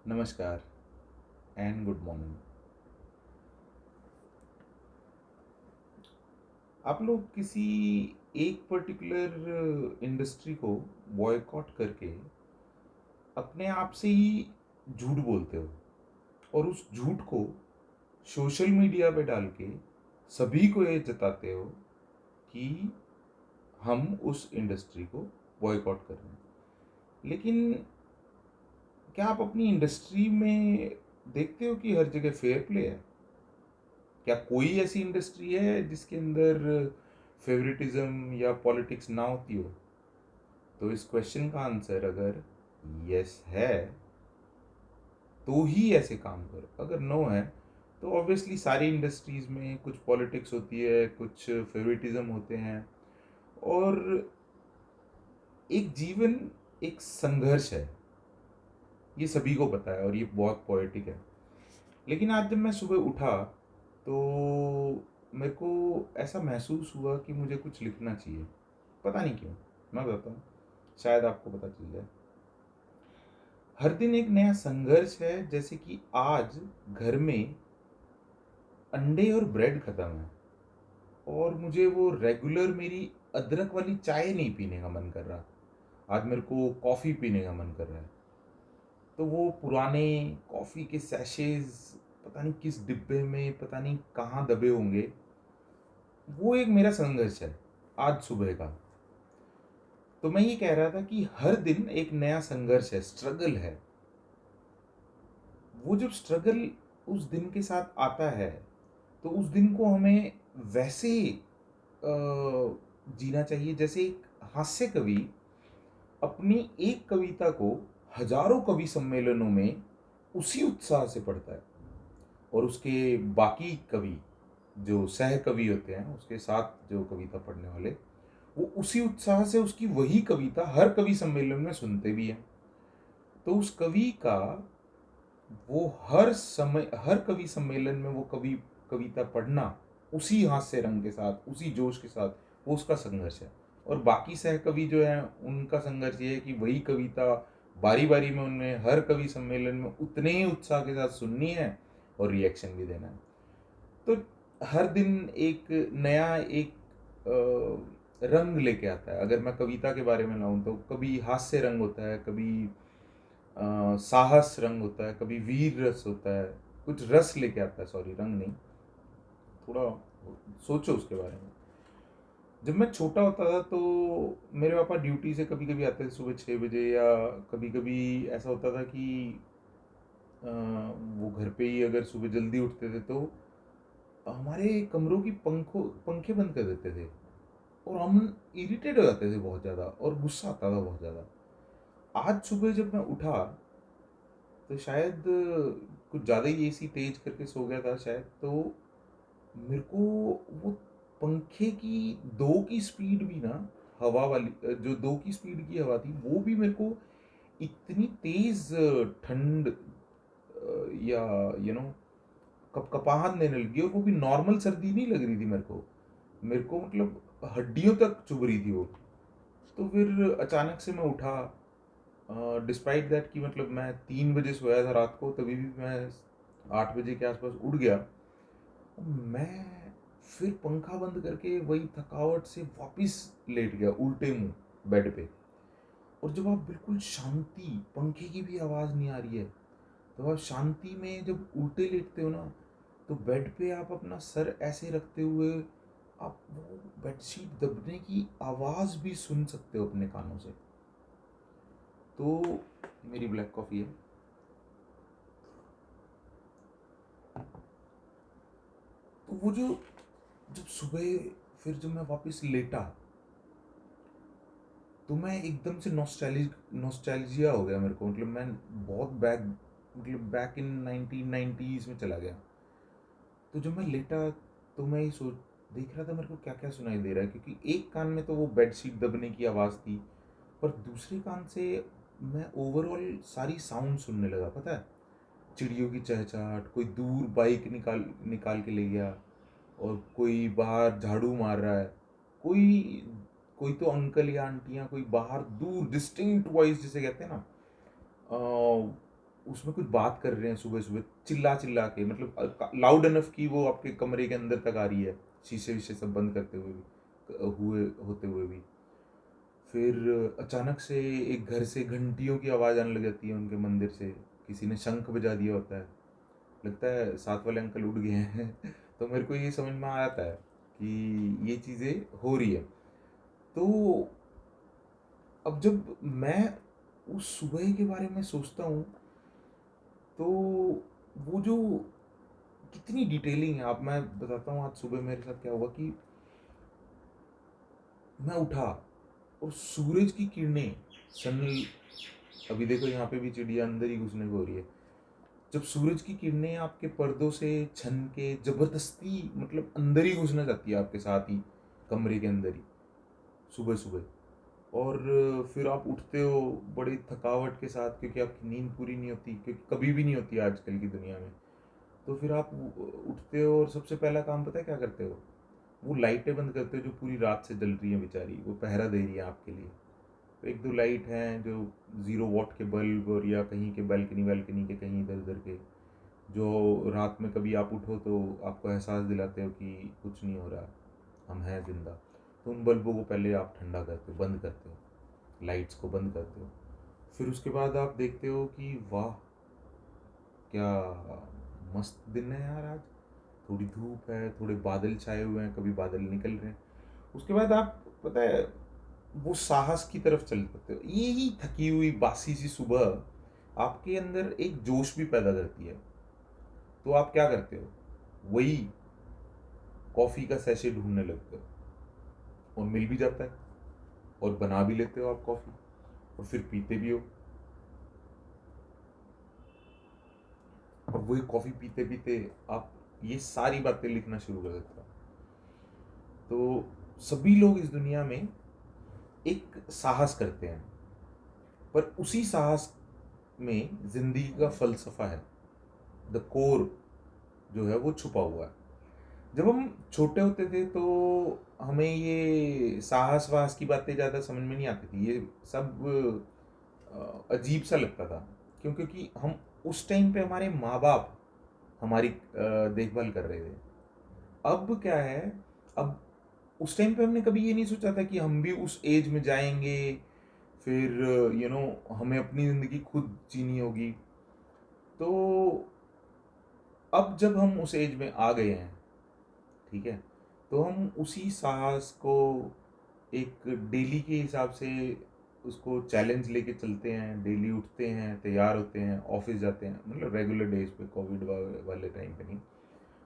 नमस्कार and good morning. आप लोग किसी एक पर्टिकुलर इंडस्ट्री को बॉयकॉट करके अपने आप से ही झूठ बोलते हो और उस झूठ को सोशल मीडिया पे डाल के सभी को ये जताते हो कि हम उस इंडस्ट्री को बॉयकॉट कर रहे हैं। लेकिन क्या आप अपनी इंडस्ट्री में देखते हो कि हर जगह फेयर प्ले है? क्या कोई ऐसी इंडस्ट्री है जिसके अंदर फेवरेटिज्म या पॉलिटिक्स ना होती हो? तो इस क्वेश्चन का आंसर अगर यस है तो ही ऐसे काम करो, अगर नो है तो ऑब्वियसली सारी इंडस्ट्रीज में कुछ पॉलिटिक्स होती है, कुछ फेवरेटिज्म होते हैं। और एक जीवन एक संघर्ष है, ये सभी को पता है और ये बहुत पोएटिक है। लेकिन आज जब मैं सुबह उठा तो मेरे को ऐसा महसूस हुआ कि मुझे कुछ लिखना चाहिए। पता नहीं क्यों, मैं बताता हूँ, शायद आपको पता चल जाए। हर दिन एक नया संघर्ष है, जैसे कि आज घर में अंडे और ब्रेड खत्म है और मुझे वो रेगुलर मेरी अदरक वाली चाय नहीं पीने का मन कर रहा। आज मेरे को कॉफ़ी पीने का मन कर रहा है। तो वो पुराने कॉफ़ी के सैशेज पता नहीं किस डिब्बे में, पता नहीं कहाँ दबे होंगे। वो एक मेरा संघर्ष है आज सुबह का। तो मैं ये कह रहा था कि हर दिन एक नया संघर्ष है, स्ट्रगल है। वो जब स्ट्रगल उस दिन के साथ आता है तो उस दिन को हमें वैसे जीना चाहिए जैसे एक हास्य कवि अपनी एक कविता को हजारों कवि सम्मेलनों में उसी उत्साह से पढ़ता है और उसके बाकी कवि जो सह कवि होते हैं उसके साथ जो कविता पढ़ने वाले, वो उसी उत्साह से उसकी वही कविता हर कवि सम्मेलन में सुनते भी हैं। तो उस कवि का वो हर समय हर कवि सम्मेलन में वो कवि कविता पढ़ना उसी हास्य रंग के साथ, उसी जोश के साथ, वो उसका संघर्ष है। और बाकी सहकवि जो हैं उनका संघर्ष ये है कि वही कविता बारी बारी में उन्हें हर कवि सम्मेलन में उतने ही उत्साह के साथ सुननी है और रिएक्शन भी देना है। तो हर दिन एक नया एक रंग लेके आता है। अगर मैं कविता के बारे में लाऊं तो कभी हास्य रंग होता है, कभी साहस रंग होता है, कभी वीर रस होता है। कुछ रस लेके आता है, सॉरी रंग नहीं, थोड़ा सोचो उसके बारे में। जब मैं छोटा होता था तो मेरे पापा ड्यूटी से कभी कभी आते थे सुबह 6 बजे, या कभी कभी ऐसा होता था कि वो घर पे ही अगर सुबह जल्दी उठते थे तो हमारे कमरों की पंखे बंद कर देते थे और हम इरिटेट हो जाते थे बहुत ज़्यादा और गुस्सा आता था बहुत ज़्यादा। आज सुबह जब मैं उठा तो शायद कुछ ज़्यादा ही एसी तेज करके सो गया था शायद, तो मेरे को वो पंखे की दो की स्पीड भी ना, हवा वाली जो दो की स्पीड की हवा थी वो भी मेरे को इतनी तेज ठंड या कपकपाहट देने लगी, और वो भी नॉर्मल सर्दी नहीं लग रही थी मेरे को मतलब हड्डियों तक चुभ रही थी वो। तो फिर अचानक से मैं उठा, डिस्पाइट दैट कि मतलब मैं 3 बजे सोया था रात को, तभी भी मैं 8 बजे के आसपास उठ गया। मैं फिर पंखा बंद करके वही थकावट से वापस लेट गया उल्टे मुंह बेड पे। और जब आप बिल्कुल शांति, पंखे की भी आवाज़ नहीं आ रही है, तो आप शांति में जब उल्टे लेटते हो ना, तो बेड पे आप अपना सर ऐसे रखते हुए आप वो बेडशीट दबने की आवाज़ भी सुन सकते हो अपने कानों से। तो मेरी ब्लैक कॉफ़ी है। तो वो जो जब सुबह फिर जब मैं वापस लेटा तो मैं एकदम से नॉस्टैल्जिया हो गया मेरे को, मतलब मैं बहुत बैक इन 1990s में चला गया। तो जब मैं लेटा तो मैं ये सोच देख रहा था मेरे को क्या क्या सुनाई दे रहा है, क्योंकि एक कान में तो वो बेडशीट दबने की आवाज़ थी और दूसरे कान से मैं ओवरऑल सारी साउंड सुनने लगा। पता है, चिड़ियों की चहचहाट, कोई दूर बाइक निकाल निकाल के ले गया, और कोई बाहर झाड़ू मार रहा है, कोई कोई तो अंकल या आंटियां कोई बाहर दूर डिस्टिंक्ट वॉइस जिसे कहते हैं ना, उसमें कुछ बात कर रहे हैं सुबह सुबह चिल्ला चिल्ला के, मतलब लाउड इनफ कि वो आपके कमरे के अंदर तक आ रही है, शीशे वीशे सब बंद करते हुए भी, हुए होते हुए भी। फिर अचानक से एक घर से घंटियों की आवाज़ आने लग जाती है, उनके मंदिर से किसी ने शंख बजा दिया होता है, लगता है साथ वाले अंकल उठ गए हैं। तो मेरे को ये समझ में आ जाता है कि ये चीज़ें हो रही है। तो अब जब मैं उस सुबह के बारे में सोचता हूँ, तो वो जो कितनी डिटेलिंग है, आप मैं बताता हूँ आज सुबह मेरे साथ क्या हुआ कि मैं उठा और सूरज की किरणें, सन, अभी देखो यहाँ पे भी चिड़िया अंदर ही घुसने को हो रही है, जब सूरज की किरणें आपके पर्दों से छन के जबरदस्ती मतलब अंदर ही घुसना चाहती है आपके साथ ही, कमरे के अंदर ही, सुबह सुबह। और फिर आप उठते हो बड़ी थकावट के साथ, क्योंकि आपकी नींद पूरी नहीं होती, क्योंकि कभी भी नहीं होती आजकल की दुनिया में। तो फिर आप उठते हो और सबसे पहला काम पता है क्या करते हो? वो लाइटें बंद करते हो जो पूरी रात से जल रही हैं बेचारी, वो पहरा दे रही है आपके लिए। तो एक दो लाइट हैं जो 0 वॉट के बल्ब, और या कहीं के बैल्कनी वैल्कनी के कहीं इधर उधर के, जो रात में कभी आप उठो तो आपको एहसास दिलाते हो कि कुछ नहीं हो रहा, हम हैं जिंदा। तो उन बल्बों को पहले आप ठंडा करते हो, बंद करते हो, लाइट्स को बंद करते हो। फिर उसके बाद आप देखते हो कि वाह, क्या मस्त दिन है यार आज, थोड़ी धूप है, थोड़े बादल छाए हुए हैं, कभी बादल निकल रहे हैं। उसके बाद आप पता है वो साहस की तरफ चल पड़ते हो। यही थकी हुई बासी सी सुबह आपके अंदर एक जोश भी पैदा करती है। तो आप क्या करते हो? वही कॉफ़ी का सैशे ढूंढने लगते हो, और मिल भी जाता है, और बना भी लेते हो आप कॉफ़ी, और फिर पीते भी हो। और वही कॉफ़ी पीते पीते आप ये सारी बातें लिखना शुरू कर देते हो। तो सभी लोग इस दुनिया में एक साहस करते हैं, पर उसी साहस में जिंदगी का फलसफा है, द कोर जो है वो छुपा हुआ है। जब हम छोटे होते थे तो हमें ये साहस वाहस की बातें ज़्यादा समझ में नहीं आती थी, ये सब अजीब सा लगता था। क्यों? क्योंकि हम उस टाइम पे हमारे माँ बाप हमारी देखभाल कर रहे थे। अब क्या है, अब उस टाइम पे हमने कभी ये नहीं सोचा था कि हम भी उस एज में जाएंगे, फिर हमें अपनी ज़िंदगी खुद जीनी होगी। तो अब जब हम उस एज में आ गए हैं, ठीक है, तो हम उसी साहस को एक डेली के हिसाब से उसको चैलेंज लेके चलते हैं। डेली उठते हैं, तैयार होते हैं, ऑफिस जाते हैं, मतलब रेगुलर डेज पे, कोविड वाले टाइम पे नहीं।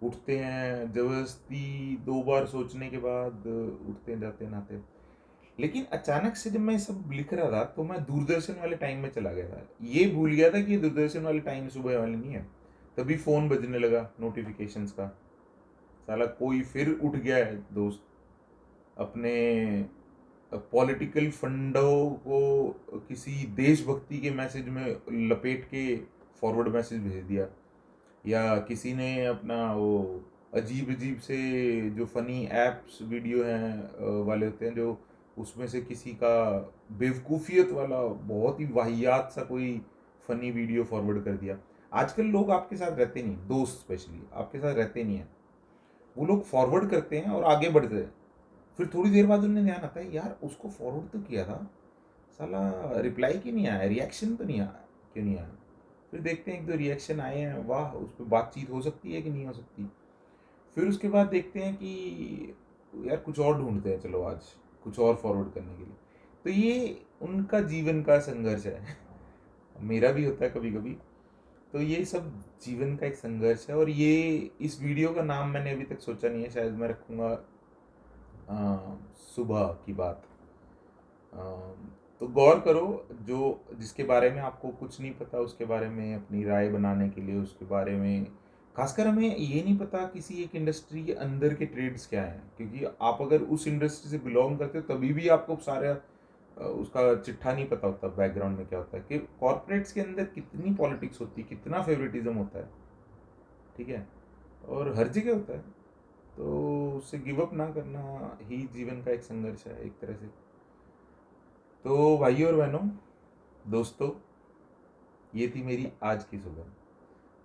उठते हैं जबरदस्ती, 2 बार सोचने के बाद उठते हैं, जाते हैं, नहाते हैं। लेकिन अचानक से जब मैं सब लिख रहा था तो मैं दूरदर्शन वाले टाइम में चला गया था, ये भूल गया था कि ये दूरदर्शन वाले टाइम सुबह वाले नहीं है। तभी फ़ोन बजने लगा नोटिफिकेशंस का, साला कोई फिर उठ गया है दोस्त, अपने पॉलिटिकल फंडों को किसी देशभक्ति के मैसेज में लपेट के फॉरवर्ड मैसेज भेज दिया, या किसी ने अपना वो अजीब अजीब से जो फनी एप्स वीडियो हैं वाले होते हैं, जो उसमें से किसी का बेवकूफ़ियत वाला बहुत ही वाहियात सा कोई फनी वीडियो फॉरवर्ड कर दिया। आजकल लोग आपके साथ रहते नहीं, दोस्त स्पेशली आपके साथ रहते नहीं हैं, वो लोग फॉरवर्ड करते हैं और आगे बढ़ते हैं। फिर थोड़ी देर बाद उन्हें ध्यान आता है, यार उसको फॉरवर्ड तो किया था, साला रिप्लाई क्यों नहीं आया, रिएक्शन तो नहीं आया, क्यों नहीं आया? फिर देखते हैं एक दो रिएक्शन आए हैं, वाह, उस पर बातचीत हो सकती है कि नहीं हो सकती। फिर उसके बाद देखते हैं कि यार कुछ और ढूंढते हैं, चलो आज कुछ और फॉरवर्ड करने के लिए। तो ये उनका जीवन का संघर्ष है। मेरा भी होता है कभी कभी। तो ये सब जीवन का एक संघर्ष है। और ये इस वीडियो का नाम मैंने अभी तक सोचा नहीं है, शायद मैं रखूँगा सुबह की बात। तो गौर करो, जो जिसके बारे में आपको कुछ नहीं पता उसके बारे में अपनी राय बनाने के लिए, उसके बारे में खासकर हमें ये नहीं पता किसी एक इंडस्ट्री के अंदर के ट्रेड्स क्या हैं, क्योंकि आप अगर उस इंडस्ट्री से बिलोंग करते हो तभी भी आपको सारा उसका चिट्ठा नहीं पता होता, बैकग्राउंड में क्या होता है, कि कॉरपोरेट्स के अंदर कितनी पॉलिटिक्स होती है, कितना फेवरेटिज्म होता है, ठीक है, और हर जगह होता है। तो उससे गिव अप ना करना ही जीवन का एक संघर्ष है एक तरह से। तो भाइयों और बहनों, दोस्तों, ये थी मेरी आज की सुबह।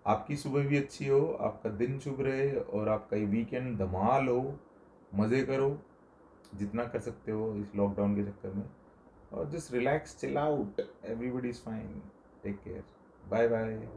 आपकी सुबह भी अच्छी हो, आपका दिन शुभ रहे और आपका ये वीकेंड धमाल हो। मज़े करो जितना कर सकते हो इस लॉकडाउन के चक्कर में, और just relax, chill out, everybody is fine. Take care, bye bye.